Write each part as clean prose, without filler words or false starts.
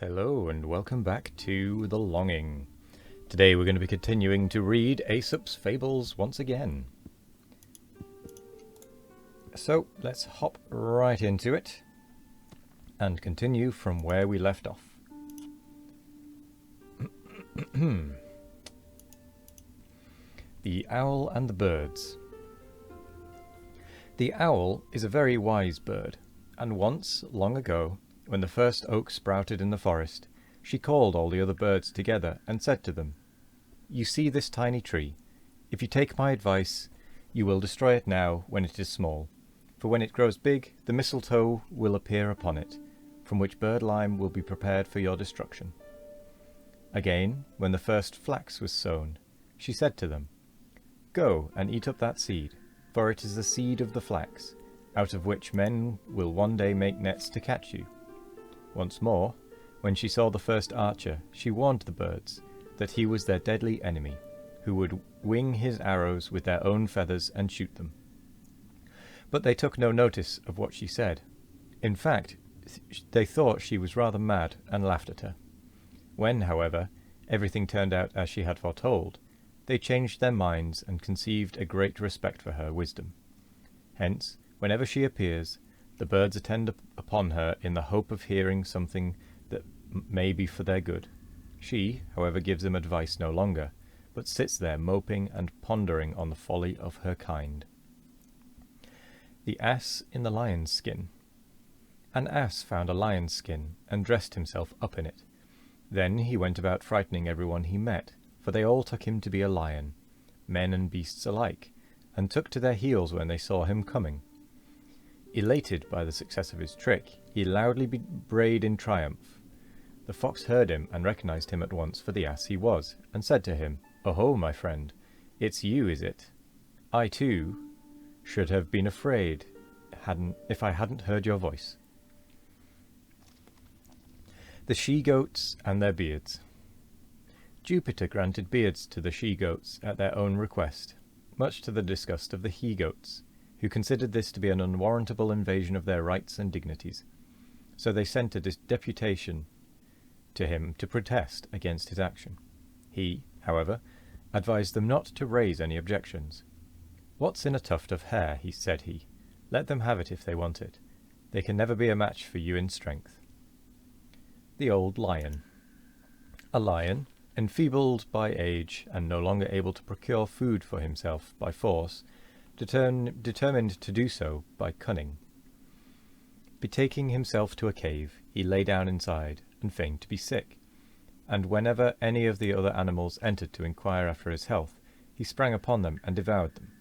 Hello and welcome back to The Longing. Today we're going to be continuing to read Aesop's Fables once again. So let's hop right into it and continue from where we left off. The Owl and the Birds. The owl is a very wise bird, and once, long ago, when the first oak sprouted in the forest, she called all the other birds together and said to them, "You see this tiny tree. If you take my advice, you will destroy it now when it is small, for when it grows big, the mistletoe will appear upon it, from which birdlime will be prepared for your destruction." Again, when the first flax was sown, she said to them, "Go and eat up that seed, for it is the seed of the flax, out of which men will one day make nets to catch you." Once more, when she saw the first archer, she warned the birds that he was their deadly enemy, who would wing his arrows with their own feathers and shoot them. But they took no notice of what she said. In fact, they thought she was rather mad and laughed at her. When, however, everything turned out as she had foretold, they changed their minds and conceived a great respect for her wisdom. Hence, whenever she appears, the birds attend upon her in the hope of hearing something that may be for their good. She, however, gives them advice no longer, but sits there moping and pondering on the folly of her kind. The Ass in the Lion's Skin. An ass found a lion's skin, and dressed himself up in it. Then he went about frightening everyone he met, for they all took him to be a lion, men and beasts alike, and took to their heels when they saw him coming. Elated by the success of his trick, he loudly brayed in triumph. The fox heard him and recognized him at once for the ass he was, and said to him, "Oho, my friend, it's you, is it? I, too, should have been afraid if I hadn't heard your voice." The She-Goats and their Beards. Jupiter granted beards to the she-goats at their own request, much to the disgust of the he-goats, who considered this to be an unwarrantable invasion of their rights and dignities. So they sent a deputation to him to protest against his action. He, however, advised them not to raise any objections. "What's in a tuft of hair?" said he. "Let them have it if they want it. They can never be a match for you in strength." The Old Lion. A lion, enfeebled by age and no longer able to procure food for himself by force, determined to do so by cunning. Betaking himself to a cave, he lay down inside and feigned to be sick, and whenever any of the other animals entered to inquire after his health, he sprang upon them and devoured them.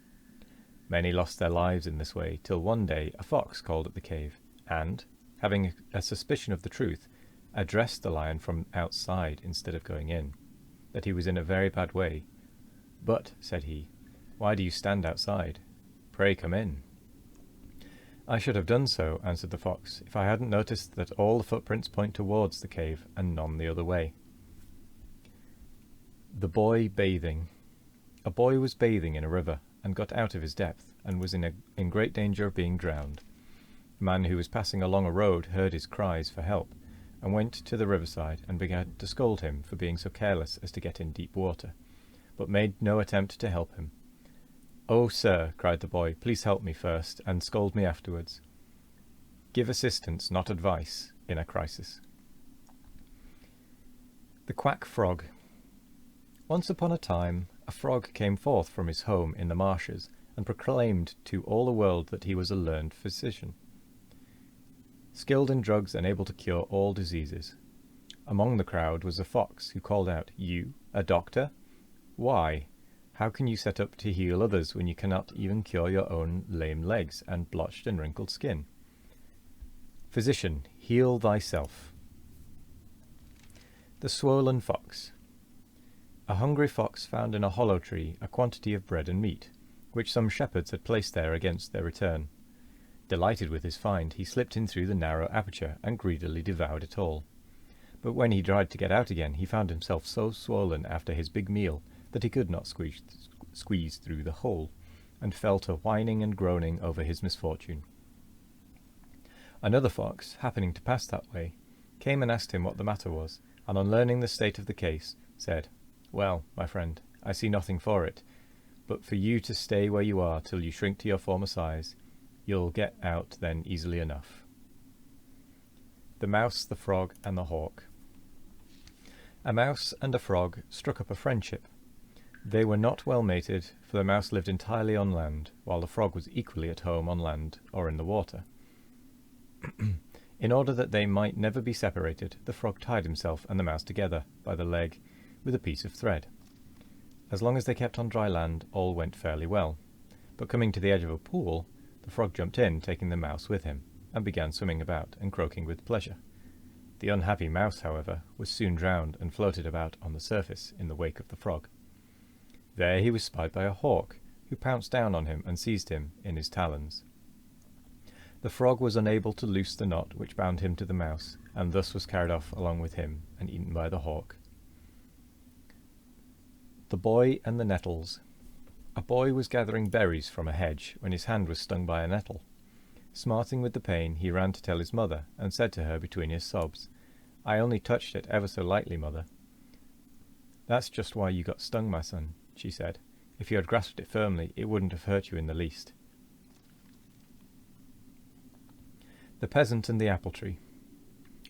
Many lost their lives in this way, till one day a fox called at the cave, and, having a suspicion of the truth, addressed the lion from outside instead of going in, that he was in a very bad way. "But," said he, "why do you stand outside? Pray come in." "I should have done so," answered the fox, "if I hadn't noticed that all the footprints point towards the cave and none the other way." The Boy Bathing. A boy was bathing in a river, and got out of his depth, and was in great danger of being drowned. A man who was passing along a road heard his cries for help, and went to the riverside and began to scold him for being so careless as to get in deep water, but made no attempt to help him. "Oh, sir," cried the boy, "please help me first, and scold me afterwards." Give assistance, not advice, in a crisis. The Quack Frog. Once upon a time, a frog came forth from his home in the marshes, and proclaimed to all the world that he was a learned physician, skilled in drugs and able to cure all diseases. Among the crowd was a fox, who called out, "You, a doctor? Why, how can you set up to heal others when you cannot even cure your own lame legs and blotched and wrinkled skin? Physician, heal thyself." The Swollen Fox. A hungry fox found in a hollow tree a quantity of bread and meat, which some shepherds had placed there against their return. Delighted with his find, he slipped in through the narrow aperture and greedily devoured it all. But when he tried to get out again, he found himself so swollen after his big meal that he could not squeeze through the hole, and fell to whining and groaning over his misfortune. Another fox, happening to pass that way, came and asked him what the matter was, and on learning the state of the case, said, "Well, my friend, I see nothing for it, but for you to stay where you are till you shrink to your former size. You'll get out then easily enough." The Mouse, the Frog, and the Hawk. A mouse and a frog struck up a friendship. They were not well mated, for the mouse lived entirely on land, while the frog was equally at home on land or in the water. In order that they might never be separated, the frog tied himself and the mouse together by the leg with a piece of thread. As long as they kept on dry land, all went fairly well. But coming to the edge of a pool, the frog jumped in, taking the mouse with him, and began swimming about and croaking with pleasure. The unhappy mouse, however, was soon drowned and floated about on the surface in the wake of the frog. There he was spied by a hawk, who pounced down on him and seized him in his talons. The frog was unable to loose the knot which bound him to the mouse, and thus was carried off along with him and eaten by the hawk. The Boy and the Nettles. A boy was gathering berries from a hedge when his hand was stung by a nettle. Smarting with the pain, he ran to tell his mother, and said to her between his sobs, "I only touched it ever so lightly, mother." "That's just why you got stung, my son," she said. "If you had grasped it firmly, it wouldn't have hurt you in the least." The Peasant and the Apple Tree.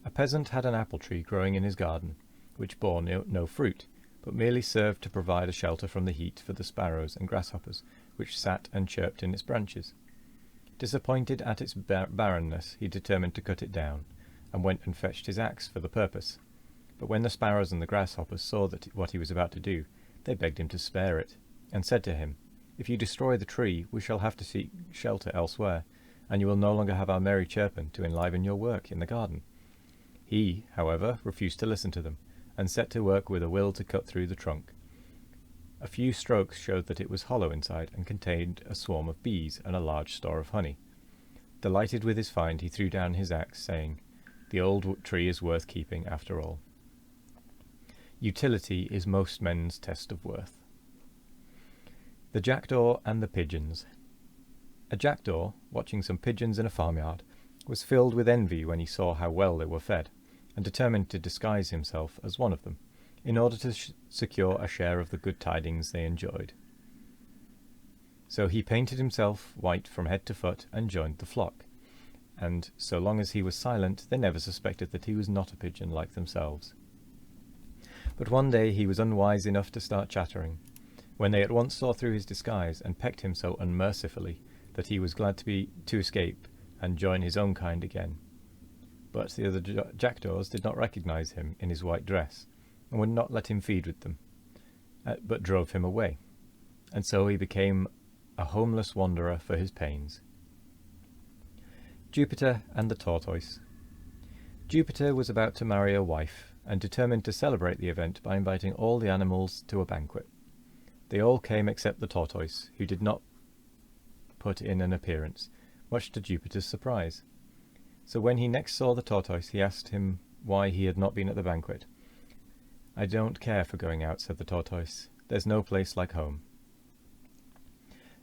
A peasant had an apple tree growing in his garden, which bore no fruit, but merely served to provide a shelter from the heat for the sparrows and grasshoppers, which sat and chirped in its branches. Disappointed at its barrenness, he determined to cut it down, and went and fetched his axe for the purpose. But when the sparrows and the grasshoppers saw what he was about to do, they begged him to spare it, and said to him, "If you destroy the tree, we shall have to seek shelter elsewhere, and you will no longer have our merry chirping to enliven your work in the garden." He, however, refused to listen to them, and set to work with a will to cut through the trunk. A few strokes showed that it was hollow inside and contained a swarm of bees and a large store of honey. Delighted with his find, he threw down his axe, saying, "The old tree is worth keeping after all." Utility is most men's test of worth. The Jackdaw and the Pigeons. A jackdaw, watching some pigeons in a farmyard, was filled with envy when he saw how well they were fed, and determined to disguise himself as one of them, in order to secure a share of the good tidings they enjoyed. So he painted himself white from head to foot and joined the flock, and so long as he was silent, they never suspected that he was not a pigeon like themselves. But one day he was unwise enough to start chattering, when they at once saw through his disguise and pecked him so unmercifully that he was glad to escape and join his own kind again. But the other jackdaws did not recognize him in his white dress, and would not let him feed with them, but drove him away, and so he became a homeless wanderer for his pains. Jupiter and the Tortoise. Jupiter was about to marry a wife, and determined to celebrate the event by inviting all the animals to a banquet. They all came except the Tortoise, who did not put in an appearance, much to Jupiter's surprise. So when he next saw the Tortoise, he asked him why he had not been at the banquet. "I don't care for going out," said the Tortoise. "There's no place like home."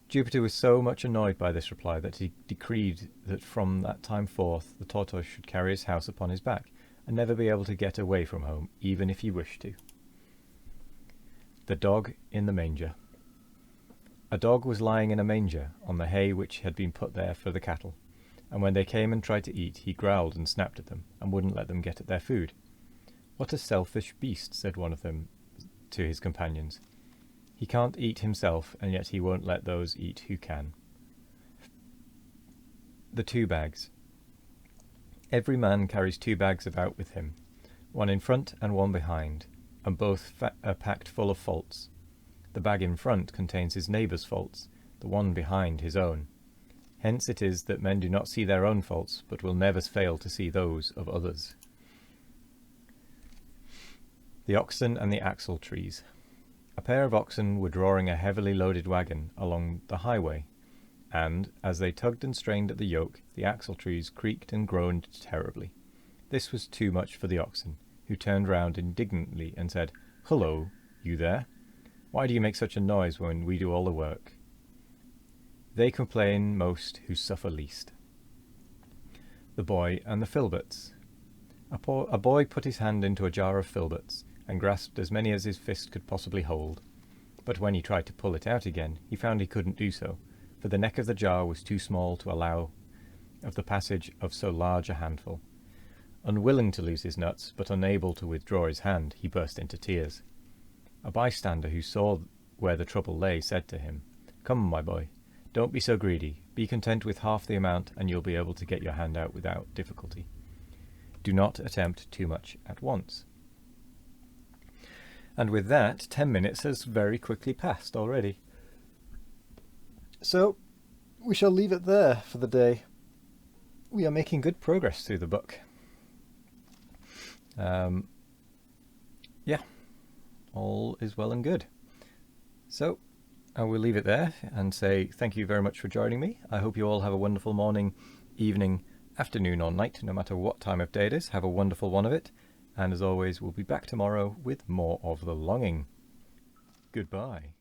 Jupiter was so much annoyed by this reply that he decreed that from that time forth the Tortoise should carry his house upon his back, and never be able to get away from home, even if he wished to. The Dog in the Manger. A dog was lying in a manger on the hay which had been put there for the cattle, and when they came and tried to eat, he growled and snapped at them, and wouldn't let them get at their food. "What a selfish beast," said one of them to his companions. "He can't eat himself, and yet he won't let those eat who can." The Two Bags. Every man carries 2 bags about with him, one in front and one behind, and both are packed full of faults. The bag in front contains his neighbour's faults, the one behind his own. Hence it is that men do not see their own faults, but will never fail to see those of others. The Oxen and the Axle Trees. A pair of oxen were drawing a heavily loaded wagon along the highway, and, as they tugged and strained at the yoke, the axle trees creaked and groaned terribly. This was too much for the oxen, who turned round indignantly and said, "Hullo, you there? Why do you make such a noise when we do all the work?" They complain most who suffer least. The Boy and the Filberts. A boy put his hand into a jar of filberts and grasped as many as his fist could possibly hold. But when he tried to pull it out again, he found he couldn't do so, for the neck of the jar was too small to allow of the passage of so large a handful. Unwilling to lose his nuts, but unable to withdraw his hand, he burst into tears. A bystander who saw where the trouble lay said to him, "Come, my boy, don't be so greedy. Be content with half the amount, and you'll be able to get your hand out without difficulty. Do not attempt too much at once." And with that, 10 minutes has very quickly passed already. So, we shall leave it there for the day. We are making good progress through the book. Yeah, all is well and good. So, I will leave it there and say thank you very much for joining me. I hope you all have a wonderful morning, evening, afternoon or night, no matter what time of day it is. Have a wonderful one of it. And as always, we'll be back tomorrow with more of The Longing. Goodbye.